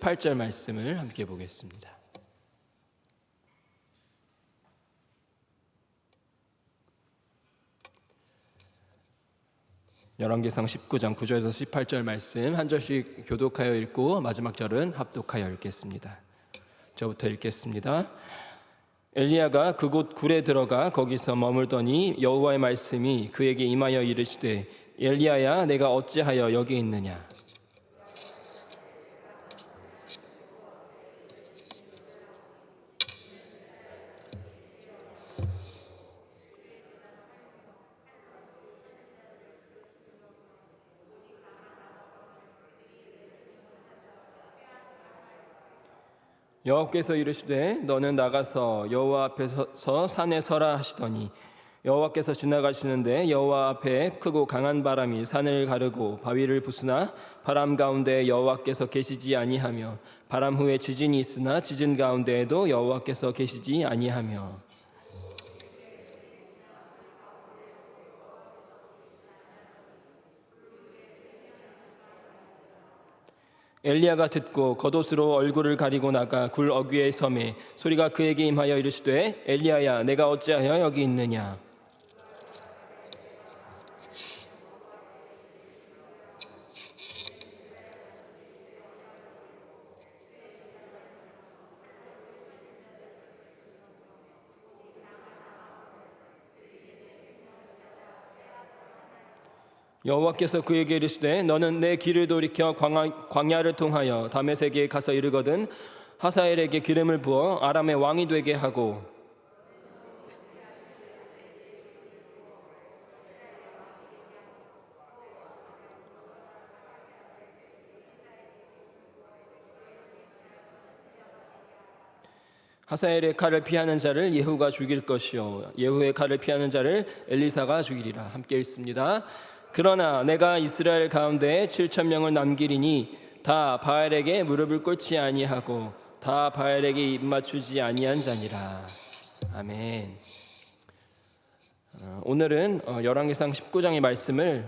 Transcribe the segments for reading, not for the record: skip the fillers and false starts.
18절 말씀을 함께 보겠습니다. 열왕기상 19장 9절에서 18절 말씀 한 절씩 교독하여 읽고 마지막 절은 합독하여 읽겠습니다. 저부터 읽겠습니다. 엘리야가 그곳 굴에 들어가 거기서 머물더니 여호와의 말씀이 그에게 임하여 이르시되 엘리야야 내가 어찌하여 여기 있느냐. 여호와께서 이르시되 너는 나가서 여호와 앞에 서 산에 서라 하시더니 여호와께서 지나가시는데 여호와 앞에 크고 강한 바람이 산을 가르고 바위를 부수나 바람 가운데 여호와께서 계시지 아니하며 바람 후에 지진이 있으나 지진 가운데에도 여호와께서 계시지 아니하며 엘리야가 듣고 겉옷으로 얼굴을 가리고 나가 굴 어귀에 섬에 소리가 그에게 임하여 이르시되 엘리야야 내가 어찌하여 여기 있느냐. 여호와께서 그에게 이르시되 너는 내 길을 돌이켜 광야를 통하여 다메섹에 가서 이르거든 하사엘에게 기름을 부어 아람의 왕이 되게 하고 하사엘의 칼을 피하는 자를 예후가 죽일 것이요 예후의 칼을 피하는 자를 엘리사가 죽이리라. 함께 읽습니다. 그러나 내가 이스라엘 가운데 7,000명을 남기리니 다 바알에게 무릎을 꿇지 아니하고 다 바알에게 입 맞추지 아니한 자니라. 아멘. 오늘은 열왕기상 19장의 말씀을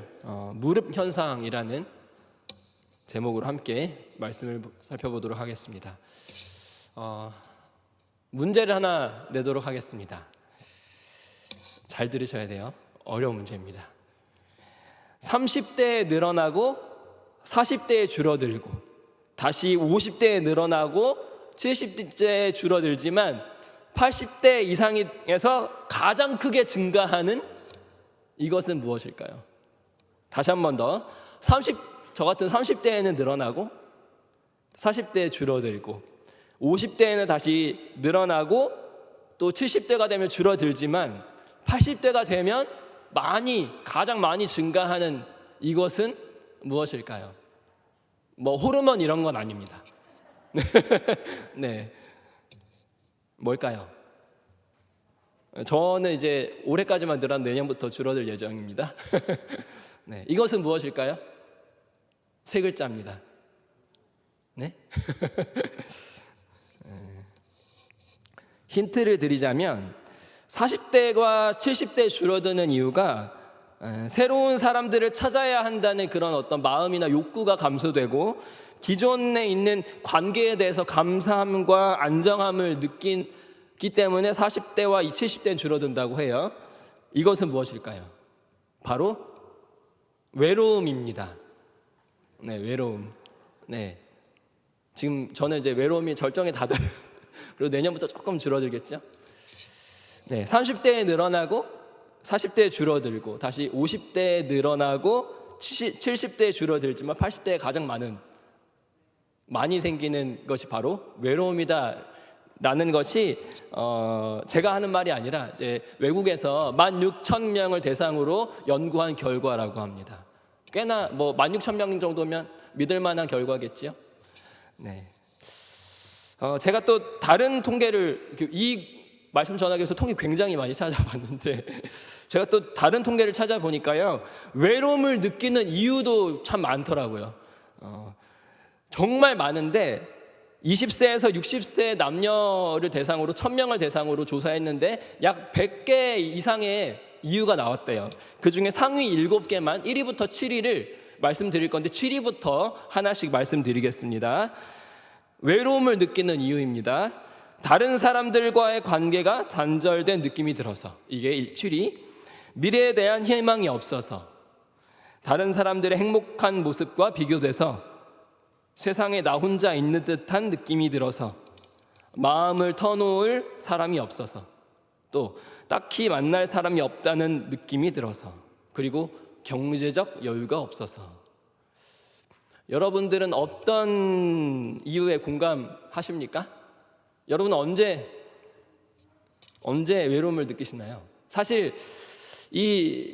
무릎 현상이라는 제목으로 함께 말씀을 살펴보도록 하겠습니다. 문제를 하나 내도록 하겠습니다. 잘 들으셔야 돼요. 어려운 문제입니다. 30대에 늘어나고 40대에 줄어들고 다시 50대에 늘어나고 70대에 줄어들지만 80대 이상에서 가장 크게 증가하는 이것은 무엇일까요? 다시 한 번 더. 저 같은 30대에는 늘어나고 40대에 줄어들고 50대에는 다시 늘어나고 또 70대가 되면 줄어들지만 80대가 되면 가장 많이 증가하는 이것은 무엇일까요? 뭐 호르몬 이런 건 아닙니다. 네, 뭘까요? 저는 이제 올해까지만 늘어난 내년부터 줄어들 예정입니다. 네, 이것은 무엇일까요? 세 글자입니다. 네? 힌트를 드리자면 40대와 70대 줄어드는 이유가 새로운 사람들을 찾아야 한다는 그런 어떤 마음이나 욕구가 감소되고 기존에 있는 관계에 대해서 감사함과 안정함을 느끼기 때문에 40대와 70대는 줄어든다고 해요. 이것은 무엇일까요? 바로 외로움입니다. 네, 외로움. 네, 지금 저는 이제 외로움이 절정에 다들 그리고 내년부터 조금 줄어들겠죠. 네, 30대에 늘어나고 40대에 줄어들고 다시 50대에 늘어나고 70대에 줄어들지만 80대에 가장 많이 생기는 것이 바로 외로움이다 라는 것이 제가 하는 말이 아니라 이제 외국에서 16,000명을 대상으로 연구한 결과라고 합니다. 꽤나 16,000명 정도면 믿을 만한 결과겠지요. 네. 제가 또 다른 통계를 이 말씀 전하기 위해서 통계 굉장히 많이 찾아봤는데 제가 또 다른 통계를 찾아보니까요 외로움을 느끼는 이유도 참 많더라고요. 정말 많은데 20세에서 60세 남녀를 대상으로 1,000명을 대상으로 조사했는데 약 100개 이상의 이유가 나왔대요. 그중에 상위 7개만 1위부터 7위를 말씀드릴 건데 7위부터 하나씩 말씀드리겠습니다. 외로움을 느끼는 이유입니다. 다른 사람들과의 관계가 단절된 느낌이 들어서, 이게 7위, 미래에 대한 희망이 없어서, 다른 사람들의 행복한 모습과 비교돼서 세상에 나 혼자 있는 듯한 느낌이 들어서, 마음을 터놓을 사람이 없어서, 또 딱히 만날 사람이 없다는 느낌이 들어서, 그리고 경제적 여유가 없어서. 여러분들은 어떤 이유에 공감하십니까? 여러분은 언제 외로움을 느끼시나요? 사실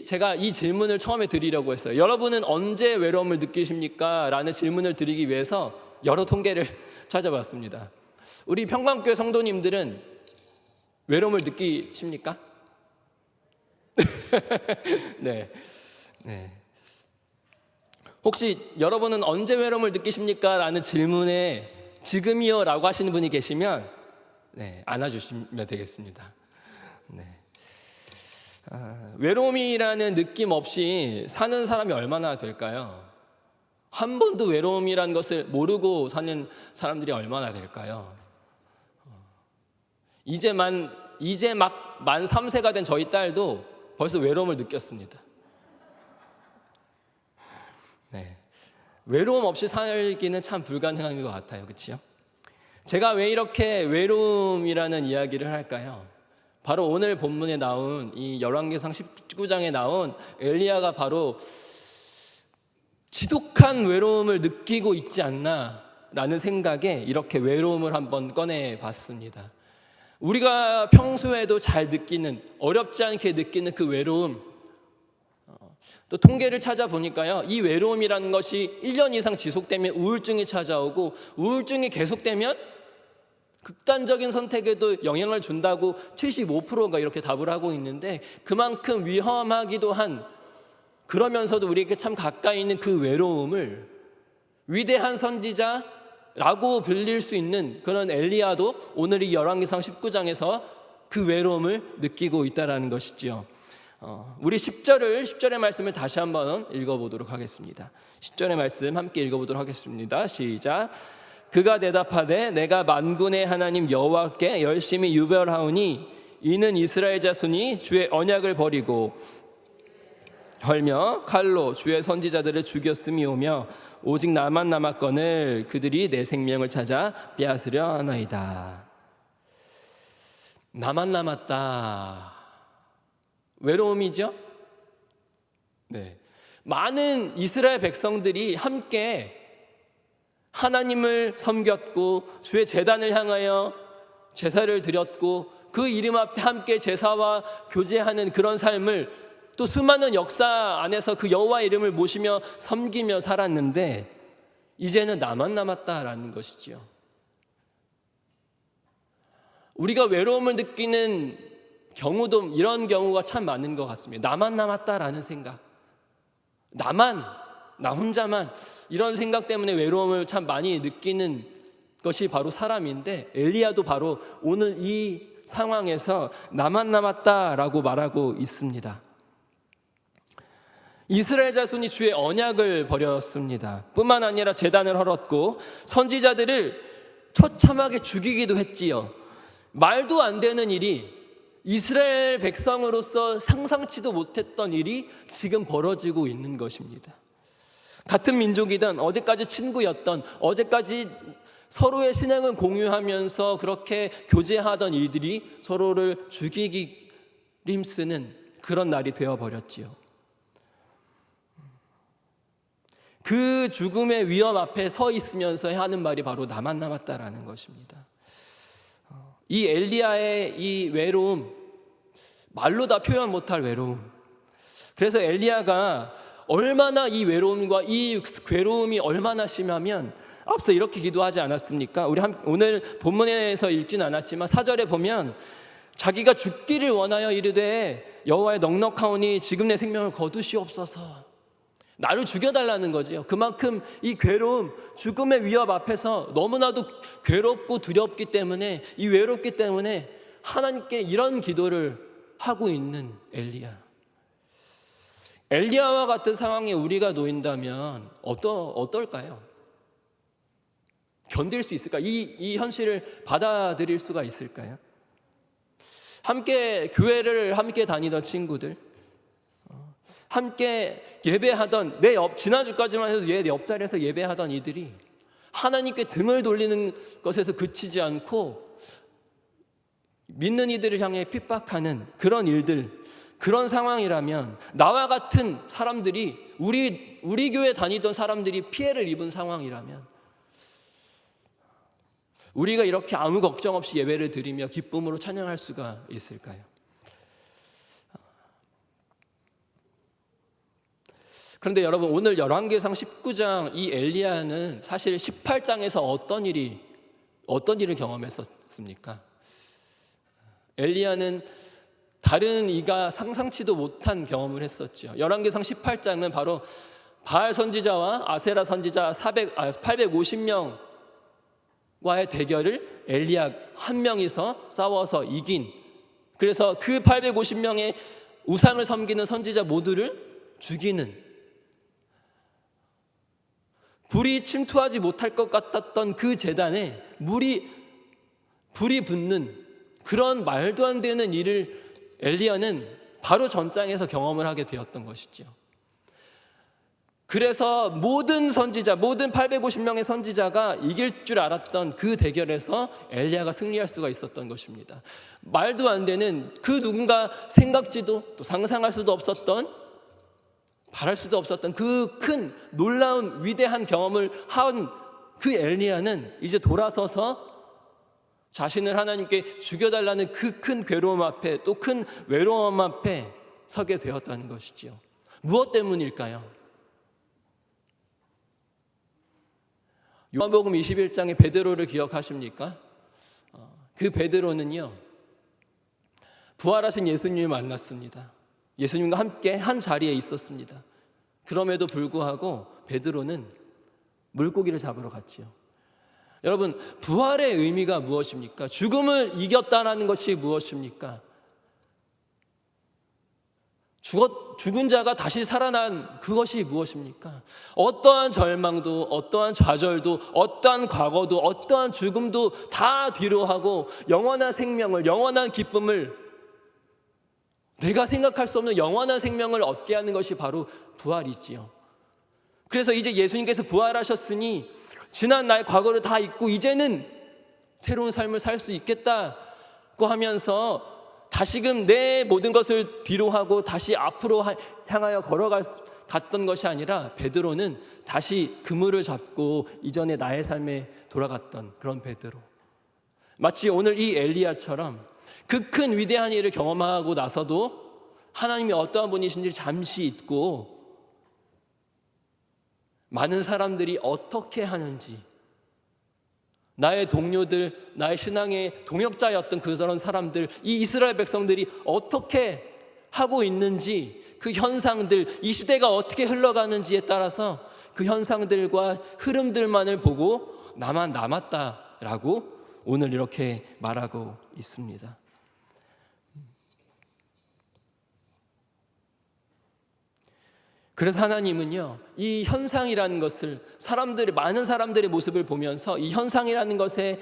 제가 이 질문을 처음에 드리려고 했어요. 여러분은 언제 외로움을 느끼십니까? 라는 질문을 드리기 위해서 여러 통계를 찾아봤습니다. 우리 평강교회 성도님들은 외로움을 느끼십니까? 네. 혹시 여러분은 언제 외로움을 느끼십니까? 라는 질문에 지금이요 라고 하시는 분이 계시면 안아주시면 되겠습니다. 외로움이라는 느낌 없이 사는 사람이 얼마나 될까요? 한 번도 외로움이라는 것을 모르고 사는 사람들이 얼마나 될까요? 이제 막 만 3세가 된 저희 딸도 벌써 외로움을 느꼈습니다. 외로움 없이 살기는 참 불가능한 것 같아요. 그렇죠? 제가 왜 이렇게 외로움이라는 이야기를 할까요? 바로 오늘 본문에 나온 이 열왕기상 19장에 나온 엘리야가 바로 지독한 외로움을 느끼고 있지 않나라는 생각에 이렇게 외로움을 한번 꺼내봤습니다. 우리가 평소에도 잘 느끼는, 어렵지 않게 느끼는 그 외로움, 또 통계를 찾아보니까요, 이 외로움이라는 것이 1년 이상 지속되면 우울증이 찾아오고, 우울증이 계속되면 극단적인 선택에도 영향을 준다고 75%가 이렇게 답을 하고 있는데, 그만큼 위험하기도 한, 그러면서도 우리에게 참 가까이 있는 그 외로움을 위대한 선지자라고 불릴 수 있는 그런 엘리야도 오늘 이 열왕기상 19장에서 그 외로움을 느끼고 있다는 것이지요. 우리 10절의 말씀을 다시 한번 읽어보도록 하겠습니다. 10절의 말씀 함께 읽어보도록 하겠습니다. 시작. 그가 대답하되 내가 만군의 하나님 여호와께 열심히 유별하오니 이는 이스라엘 자손이 주의 언약을 버리고 헐며 칼로 주의 선지자들을 죽였음이오며 오직 나만 남았거늘 그들이 내 생명을 찾아 빼앗으려 하나이다. 나만 남았다. 외로움이죠? 많은 이스라엘 백성들이 함께 하나님을 섬겼고 주의 제단을 향하여 제사를 드렸고 그 이름 앞에 함께 제사와 교제하는 그런 삶을, 또 수많은 역사 안에서 그 여호와 이름을 모시며 섬기며 살았는데 이제는 나만 남았다라는 것이지요. 우리가 외로움을 느끼는 경우도 이런 경우가 참 많은 것 같습니다. 나만 남았다라는 생각, 나 혼자만, 이런 생각 때문에 외로움을 참 많이 느끼는 것이 바로 사람인데, 엘리야도 바로 오늘 이 상황에서 나만 남았다라고 말하고 있습니다. 이스라엘 자손이 주의 언약을 버렸습니다. 뿐만 아니라 제단을 헐었고 선지자들을 처참하게 죽이기도 했지요. 말도 안 되는 일이, 이스라엘 백성으로서 상상치도 못했던 일이 지금 벌어지고 있는 것입니다. 같은 민족이던, 어제까지 친구였던, 어제까지 서로의 신앙을 공유하면서 그렇게 교제하던 일들이 서로를 죽이기 힘쓰는 그런 날이 되어버렸지요. 그 죽음의 위험 앞에 서 있으면서 하는 말이 바로 나만 남았다라는 것입니다. 이 엘리야의 이 외로움, 말로 다 표현 못할 외로움. 그래서 엘리야가 얼마나 이 외로움과 이 괴로움이 얼마나 심하면 앞서 이렇게 기도하지 않았습니까? 우리 오늘 본문에서 읽진 않았지만 4절에 보면 자기가 죽기를 원하여 이르되 여호와의 넉넉하오니 지금 내 생명을 거두시옵소서. 나를 죽여달라는 거죠. 그만큼 이 괴로움, 죽음의 위협 앞에서 너무나도 괴롭고 두렵기 때문에, 이 외롭기 때문에 하나님께 이런 기도를 하고 있는 엘리야와 같은 상황에 우리가 놓인다면 어떨까요? 견딜 수 있을까? 이 현실을 받아들일 수가 있을까요? 함께 교회를 함께 다니던 친구들, 함께 예배하던 지난주까지만 해도 내 옆자리에서 예배하던 이들이 하나님께 등을 돌리는 것에서 그치지 않고 믿는 이들을 향해 핍박하는 그런 일들, 그런 상황이라면 나와 같은 사람들이 우리 교회 다니던 사람들이 피해를 입은 상황이라면 우리가 이렇게 아무 걱정 없이 예배를 드리며 기쁨으로 찬양할 수가 있을까요? 그런데 여러분, 오늘 열왕기상 19장 이 엘리야는 사실 18장에서 어떤 일을 경험했었습니까? 엘리야는 다른 이가 상상치도 못한 경험을 했었죠. 열왕기상 18장은 바로 바알 선지자와 아세라 선지자 850명과의 대결을 엘리야 한 명이서 싸워서 이긴, 그래서 그 850명의 우상을 섬기는 선지자 모두를 죽이는, 불이 침투하지 못할 것 같았던 그 제단에 불이 붙는 그런 말도 안 되는 일을 엘리야는 바로 전장에서 경험을 하게 되었던 것이죠. 그래서 모든 850명의 선지자가 이길 줄 알았던 그 대결에서 엘리야가 승리할 수가 있었던 것입니다. 말도 안 되는, 그 누군가 생각지도 또 상상할 수도 없었던, 바랄 수도 없었던 그 큰 놀라운 위대한 경험을 한 그 엘리야는 이제 돌아서서 자신을 하나님께 죽여달라는 그 큰 괴로움 앞에, 또 큰 외로움 앞에 서게 되었다는 것이지요. 무엇 때문일까요? 요한복음 21장의 베드로를 기억하십니까? 그 베드로는요, 부활하신 예수님을 만났습니다. 예수님과 함께 한 자리에 있었습니다. 그럼에도 불구하고 베드로는 물고기를 잡으러 갔지요. 여러분, 부활의 의미가 무엇입니까? 죽음을 이겼다는 것이 무엇입니까? 죽은 자가 다시 살아난 그것이 무엇입니까? 어떠한 절망도, 어떠한 좌절도, 어떠한 과거도, 어떠한 죽음도 다 뒤로하고 영원한 생명을, 영원한 기쁨을, 내가 생각할 수 없는 영원한 생명을 얻게 하는 것이 바로 부활이지요. 그래서 이제 예수님께서 부활하셨으니 지난 나의 과거를 다 잊고 이제는 새로운 삶을 살 수 있겠다고 하면서 다시금 내 모든 것을 뒤로하고 다시 앞으로 향하여 걸어갔던 것이 아니라 베드로는 다시 그물을 잡고 이전의 나의 삶에 돌아갔던 그런 베드로, 마치 오늘 이 엘리야처럼 그 큰 위대한 일을 경험하고 나서도 하나님이 어떠한 분이신지 잠시 잊고 많은 사람들이 어떻게 하는지, 나의 동료들, 나의 신앙의 동역자였던 그런 사람들, 이 이스라엘 백성들이 어떻게 하고 있는지, 그 현상들, 이 시대가 어떻게 흘러가는지에 따라서 그 현상들과 흐름들만을 보고 나만 남았다라고 오늘 이렇게 말하고 있습니다. 그래서 하나님은요, 이 현상이라는 것을, 많은 사람들의 모습을 보면서 이 현상이라는 것에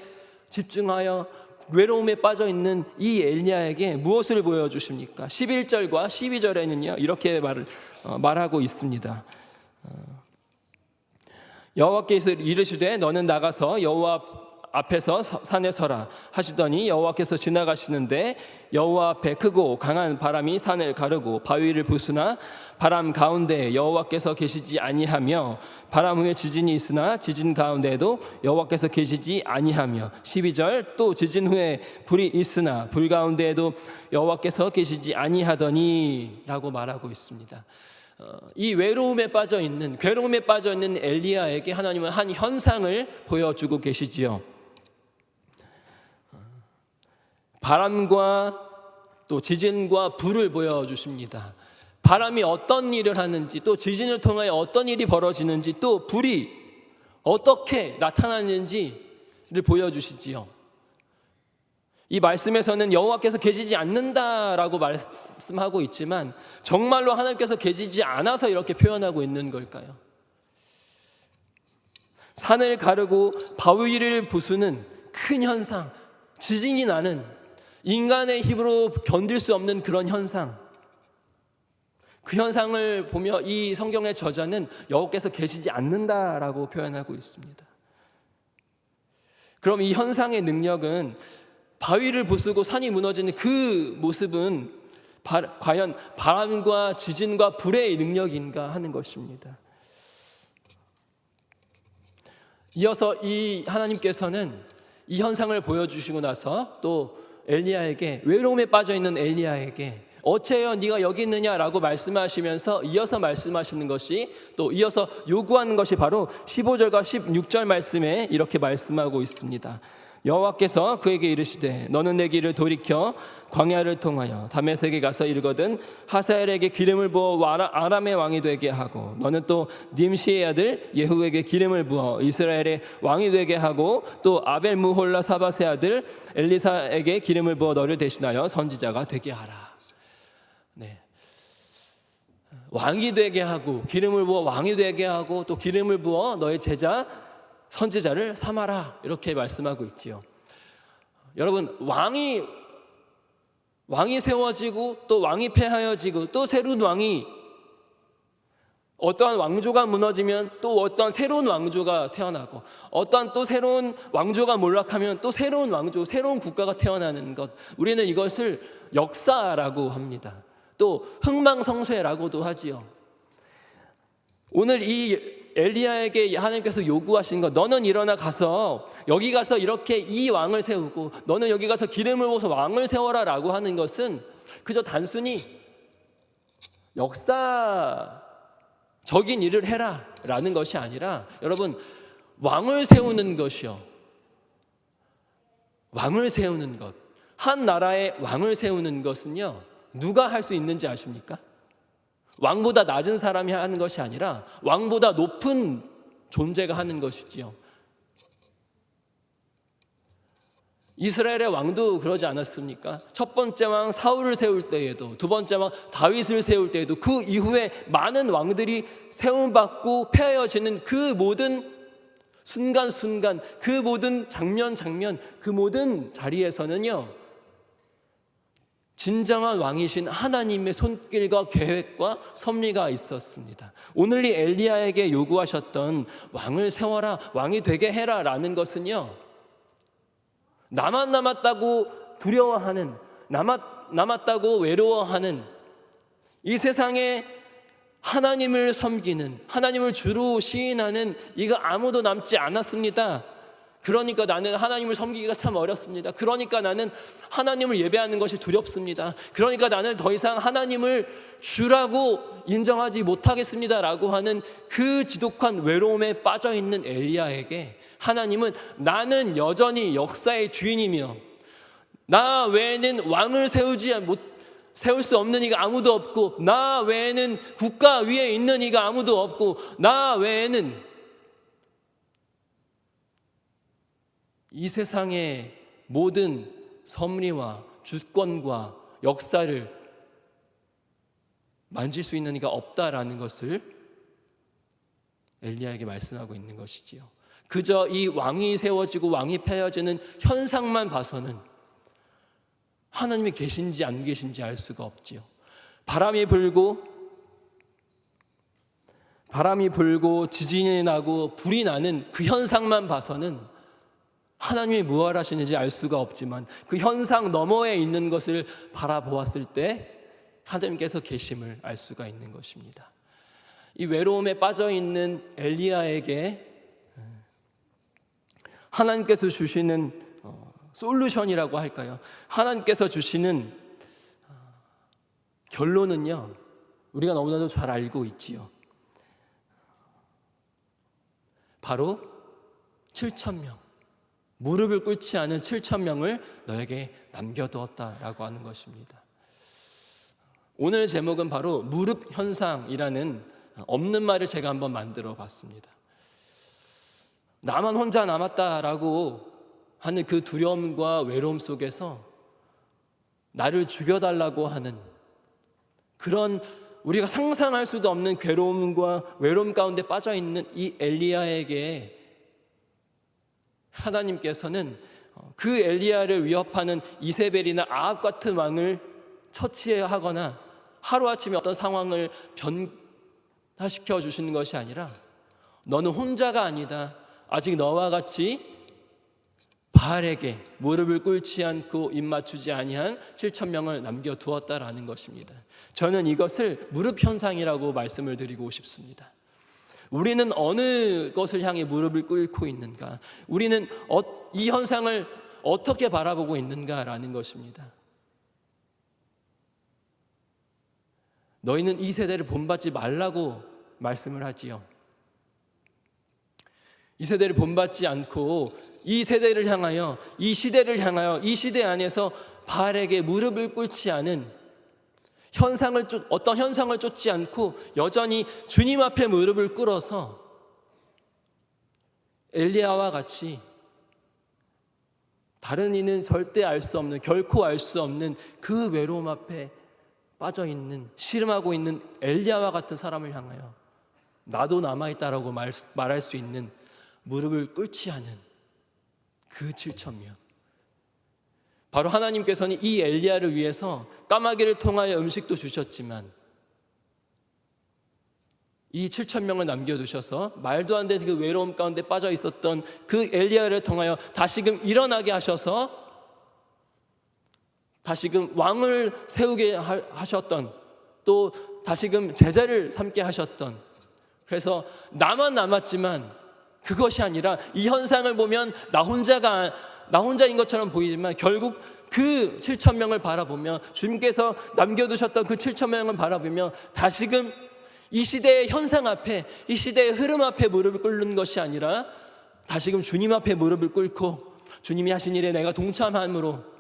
집중하여 외로움에 빠져 있는 이 엘리야에게 무엇을 보여주십니까? 11절과 12절에는요 이렇게 말하고 있습니다. 여호와께서 이르시되 너는 나가서 여호와 앞에서 산에 서라 하시더니 여호와께서 지나가시는데 여호와 앞에 크고 강한 바람이 산을 가르고 바위를 부수나 바람 가운데 여호와께서 계시지 아니하며 바람 후에 지진이 있으나 지진 가운데에도 여호와께서 계시지 아니하며 12절 또 지진 후에 불이 있으나 불 가운데에도 여호와께서 계시지 아니하더니 라고 말하고 있습니다. 이 괴로움에 빠져 있는 엘리야에게 하나님은 한 현상을 보여주고 계시지요. 바람과 또 지진과 불을 보여주십니다. 바람이 어떤 일을 하는지, 또 지진을 통하여 어떤 일이 벌어지는지, 또 불이 어떻게 나타나는지를 보여주시지요. 이 말씀에서는 여호와께서 계시지 않는다라고 말씀하고 있지만 정말로 하나님께서 계시지 않아서 이렇게 표현하고 있는 걸까요? 산을 가르고 바위를 부수는 큰 현상, 지진이 나는 인간의 힘으로 견딜 수 없는 그런 현상, 그 현상을 보며 이 성경의 저자는 여호와께서 계시지 않는다라고 표현하고 있습니다. 그럼 이 현상의 능력은, 바위를 부수고 산이 무너지는 그 모습은 과연 바람과 지진과 불의 능력인가 하는 것입니다. 이어서 이 하나님께서는 이 현상을 보여주시고 나서 또 엘리야에게, 외로움에 빠져있는 엘리야에게 어째요 네가 여기 있느냐라고 말씀하시면서 이어서 말씀하시는 것이, 또 이어서 요구하는 것이 바로 15절과 16절 말씀에 이렇게 말씀하고 있습니다. 여호와께서 그에게 이르시되 너는 내 길을 돌이켜 광야를 통하여 다메섹에 가서 이르거든 하사엘에게 기름을 부어 아람의 왕이 되게 하고, 너는 또 님시의 아들 예후에게 기름을 부어 이스라엘의 왕이 되게 하고, 또 아벨 무홀라 사밧의 아들 엘리사에게 기름을 부어 너를 대신하여 선지자가 되게 하라. 네. 왕이 되게 하고, 기름을 부어 왕이 되게 하고, 또 기름을 부어 너의 제자 선지자를 삼아라, 이렇게 말씀하고 있지요. 여러분, 왕이 세워지고 또 왕이 폐하여지고 또 새로운 왕이, 어떠한 왕조가 무너지면 또 어떠한 새로운 왕조가 태어나고, 어떠한 또 새로운 왕조가 몰락하면 또 새로운 왕조, 새로운 국가가 태어나는 것, 우리는 이것을 역사라고 합니다. 또 흥망성쇠라고도 하지요. 오늘 이 엘리야에게 하나님께서 요구하신 것, 너는 일어나 가서 여기 가서 이렇게 이 왕을 세우고, 너는 여기 가서 기름을 부어서 왕을 세워라 라고 하는 것은 그저 단순히 역사적인 일을 해라 라는 것이 아니라, 여러분, 왕을 세우는 것이요, 왕을 세우는 것, 한 나라의 왕을 세우는 것은요, 누가 할 수 있는지 아십니까? 왕보다 낮은 사람이 하는 것이 아니라 왕보다 높은 존재가 하는 것이지요. 이스라엘의 왕도 그러지 않았습니까? 첫 번째 왕 사울을 세울 때에도, 두 번째 왕 다윗을 세울 때에도, 그 이후에 많은 왕들이 세움받고 폐하여지는 그 모든 순간순간, 그 모든 장면, 그 모든 자리에서는요, 진정한 왕이신 하나님의 손길과 계획과 섭리가 있었습니다. 오늘 이 엘리야에게 요구하셨던 왕을 세워라, 왕이 되게 해라 라는 것은요, 나만 남았다고 두려워하는, 남았다고 외로워하는, 이 세상에 하나님을 섬기는, 하나님을 주로 시인하는 이가 아무도 남지 않았습니다. 그러니까 나는 하나님을 섬기기가 참 어렵습니다. 그러니까 나는 하나님을 예배하는 것이 두렵습니다. 그러니까 나는 더 이상 하나님을 주라고 인정하지 못하겠습니다 라고 하는 그 지독한 외로움에 빠져있는 엘리야에게 하나님은, 나는 여전히 역사의 주인이며 나 외에는 왕을 세울 수 없는 이가 아무도 없고, 나 외에는 국가 위에 있는 이가 아무도 없고, 나 외에는 이 세상의 모든 섭리와 주권과 역사를 만질 수 있는 이가 없다라는 것을 엘리야에게 말씀하고 있는 것이지요. 그저 이 왕이 세워지고 왕이 폐하여지는 현상만 봐서는 하나님이 계신지 안 계신지 알 수가 없지요. 바람이 불고 지진이 나고 불이 나는 그 현상만 봐서는 하나님이 무엇을 하시는지 알 수가 없지만, 그 현상 너머에 있는 것을 바라보았을 때 하나님께서 계심을 알 수가 있는 것입니다. 이 외로움에 빠져있는 엘리야에게 하나님께서 주시는 솔루션이라고 할까요? 하나님께서 주시는 결론은요, 우리가 너무나도 잘 알고 있지요. 바로 7,000명, 무릎을 꿇지 않은 7,000명을 너에게 남겨두었다라고 하는 것입니다. 오늘 제목은 바로 무릎 현상이라는 없는 말을 제가 한번 만들어 봤습니다. 나만 혼자 남았다라고 하는 그 두려움과 외로움 속에서 나를 죽여달라고 하는 그런, 우리가 상상할 수도 없는 괴로움과 외로움 가운데 빠져있는 이 엘리야에게 하나님께서는 그 엘리야를 위협하는 이세벨이나 아합 같은 왕을 처치해야 하거나 하루아침에 어떤 상황을 변화시켜 주시는 것이 아니라 너는 혼자가 아니다. 아직 너와 같이 바알에게 무릎을 꿇지 않고 입맞추지 아니한 7,000명을 남겨두었다라는 것입니다. 저는 이것을 무릎 현상이라고 말씀을 드리고 싶습니다. 우리는 어느 것을 향해 무릎을 꿇고 있는가? 우리는 이 현상을 어떻게 바라보고 있는가라는 것입니다. 너희는 이 세대를 본받지 말라고 말씀을 하지요. 이 세대를 본받지 않고 이 세대를 향하여, 이 시대를 향하여, 이 시대 안에서 바알에게 무릎을 꿇지 않은 어떤 현상을 쫓지 않고 여전히 주님 앞에 무릎을 꿇어서 엘리야와 같이 다른 이는 절대 알 수 없는, 결코 알 수 없는 그 외로움 앞에 빠져있는, 씨름하고 있는 엘리야와 같은 사람을 향하여 나도 남아있다라고 말할 수 있는 무릎을 꿇지 않은 그 7,000명. 바로 하나님께서는 이 엘리야를 위해서 까마귀를 통하여 음식도 주셨지만 이 7,000명을 남겨두셔서 말도 안 되는 그 외로움 가운데 빠져 있었던 그 엘리야를 통하여 다시금 일어나게 하셔서 다시금 왕을 세우게 하셨던, 또 다시금 제자를 삼게 하셨던, 그래서 나만 남았지만 그것이 아니라 이 현상을 보면 나 혼자인 것처럼 보이지만 결국 그 7,000명을 바라보며 주님께서 남겨두셨던 그 7,000명을 바라보며 다시금 이 시대의 현상 앞에, 이 시대의 흐름 앞에 무릎을 꿇는 것이 아니라 다시금 주님 앞에 무릎을 꿇고 주님이 하신 일에 내가 동참함으로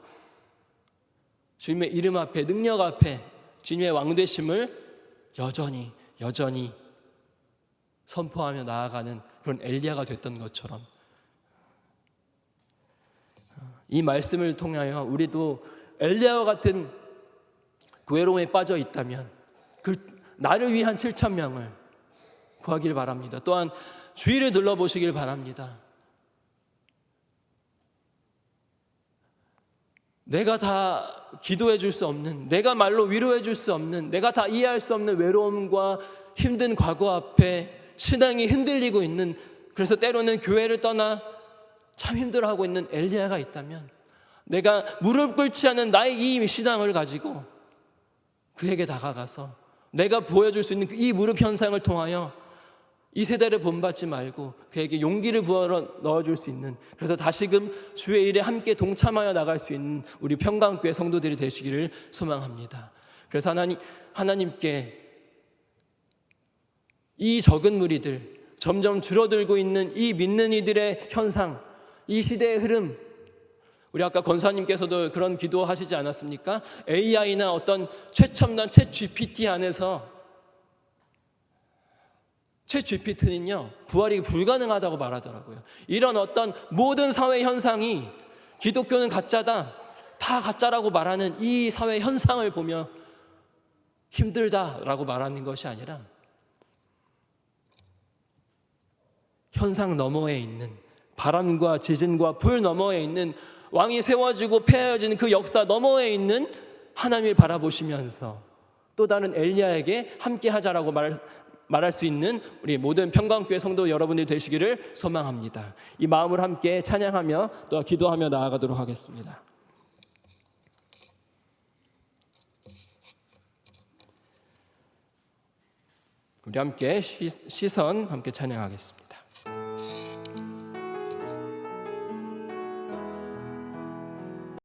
주님의 이름 앞에, 능력 앞에 주님의 왕되심을 여전히 선포하며 나아가는 그런 엘리야가 됐던 것처럼 이 말씀을 통하여 우리도 엘리야와 같은 외로움에 빠져 있다면 그 나를 위한 7,000명을 구하길 바랍니다. 또한 주위를 둘러보시길 바랍니다. 내가 다 기도해 줄 수 없는, 내가 말로 위로해 줄 수 없는, 내가 다 이해할 수 없는 외로움과 힘든 과거 앞에 신앙이 흔들리고 있는, 그래서 때로는 교회를 떠나 참 힘들어하고 있는 엘리야가 있다면 내가 무릎 꿇지 않은 나의 이 신앙을 가지고 그에게 다가가서 내가 보여줄 수 있는 이 무릎 현상을 통하여 이 세대를 본받지 말고 그에게 용기를 부어 넣어줄 수 있는, 그래서 다시금 주의 일에 함께 동참하여 나갈 수 있는 우리 평강교회 성도들이 되시기를 소망합니다. 그래서 하나님께 이 적은 무리들, 점점 줄어들고 있는 이 믿는 이들의 현상, 이 시대의 흐름, 우리 아까 권사님께서도 그런 기도하시지 않았습니까? AI나 어떤 최첨단 챗 GPT 안에서 챗 GPT는요 부활이 불가능하다고 말하더라고요. 이런 어떤 모든 사회 현상이 기독교는 가짜다, 다 가짜라고 말하는 이 사회 현상을 보며 힘들다라고 말하는 것이 아니라 현상 너머에 있는, 바람과 지진과 불 너머에 있는, 왕이 세워지고 폐하여지는 그 역사 너머에 있는 하나님을 바라보시면서 또 다른 엘리야에게 함께 하자라고 말할 수 있는 우리 모든 평강교회 성도 여러분들이 되시기를 소망합니다. 이 마음을 함께 찬양하며 또 기도하며 나아가도록 하겠습니다. 우리 함께 시선 함께 찬양하겠습니다.